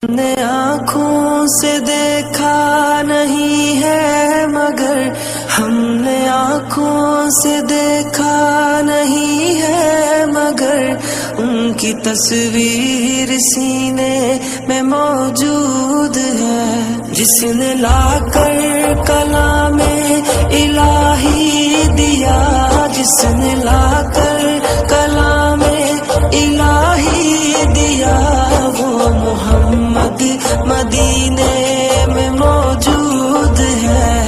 نے آنکھوں سے دیکھا نہیں ہے مگر ہم نے آنکھوں سے دیکھا نہیں ہے مگر ان کی تصویر سینے میں موجود ہے، جس نے لا کر کلام الہی دیا، جس نے لا کر کلام الہی دیا، وہ محمد مدینے میں موجود ہے۔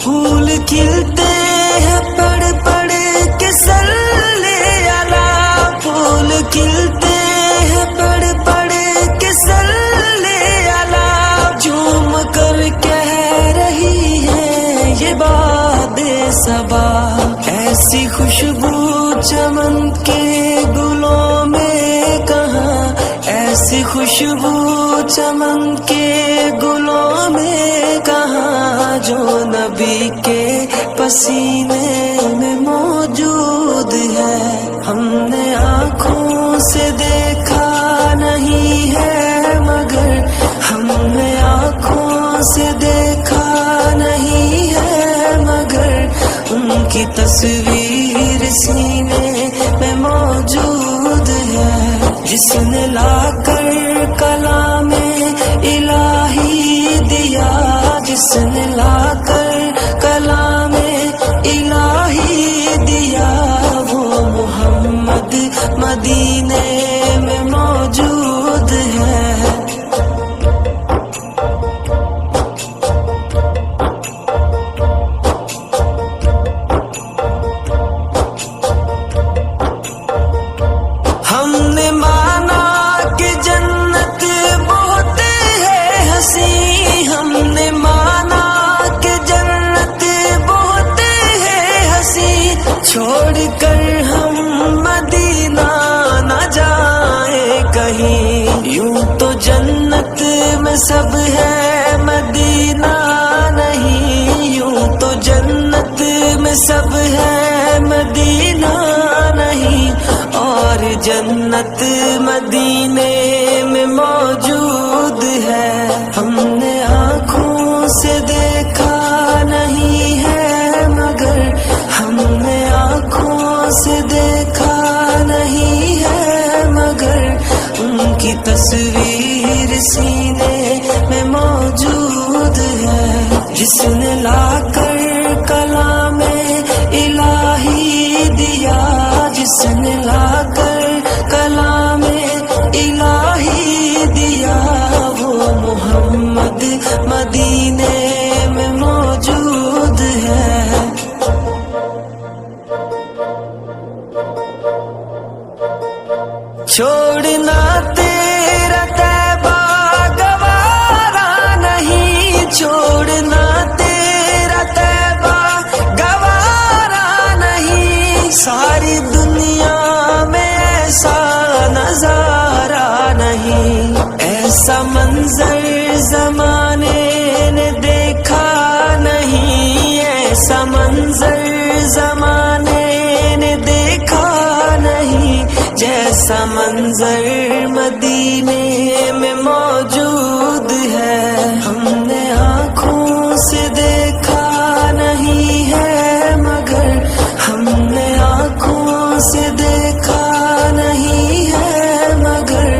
پھول کھلتے ہیں پڑھ پڑھ کے صلی علی، پھول کھلتے ہیں پڑھ پڑھ کے صلی علی، جھوم کر کہہ رہی ہے یہ باد صبا، ایسی خوشبو چمن کے گلوں میں کہاں، ایسی خوشبو چمن کے گلوں میں کہاں، جو نبی کے پسینے میں موجود ہے۔ ہم نے آنکھوں سے دیکھا نہیں ہے مگر ہم نے آنکھوں سے دیکھا نہیں ہے مگر ان کی تصویر سینے میں موجود ہے، جس نے لا کر کلام الہی دیا، جس نے لا کر کلام الہی دیا، وہ محمد مدینے میں موجود ہے۔ ہم نے مانا کہ جنت بہت ہے حسین، ہم نے مانا کہ جنت بہت ہے حسین، چھوڑ کر ہم مدینہ نہ جائیں کہیں، یوں تو جنت میں سب ہے مدینہ نہیں، یوں تو جنت میں سب ہے مدینہ نہیں، اور جنت مدینے میں موجود ہے۔ ہم نے آنکھوں سے دیکھا نہیں ہے مگر ہم نے آنکھوں سے دیکھا نہیں ہے مگر ان کی تصویر سینے میں موجود ہے، جس نے لا کر کلام الہی دیا، جس نے لا کر کلام الہی دیا، وہ محمد مدینے میں موجود ہے۔ چھوڑنا تیرا طیبہ گوارا نہیں، چھوڑنا تیرا طیبہ گوارا نہیں، ساری دنیا میں ایسا نظارہ نہیں، ایسا منظر زمانے نے دیکھا نہیں، ایسا منظر زمانے نے دیکھا نہیں، جیسا منظر مدینے میں موجود ہے۔ ہم نے آنکھوں سے دیکھا نہیں ہے مگر ہم نے آنکھوں سے دیکھا نہیں ہے مگر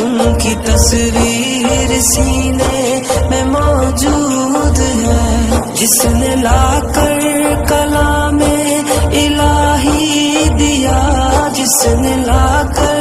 ان کی تصویر سینے میں موجود ہے، جس نے لا کر کلام الہی دیا، جس نے لا کر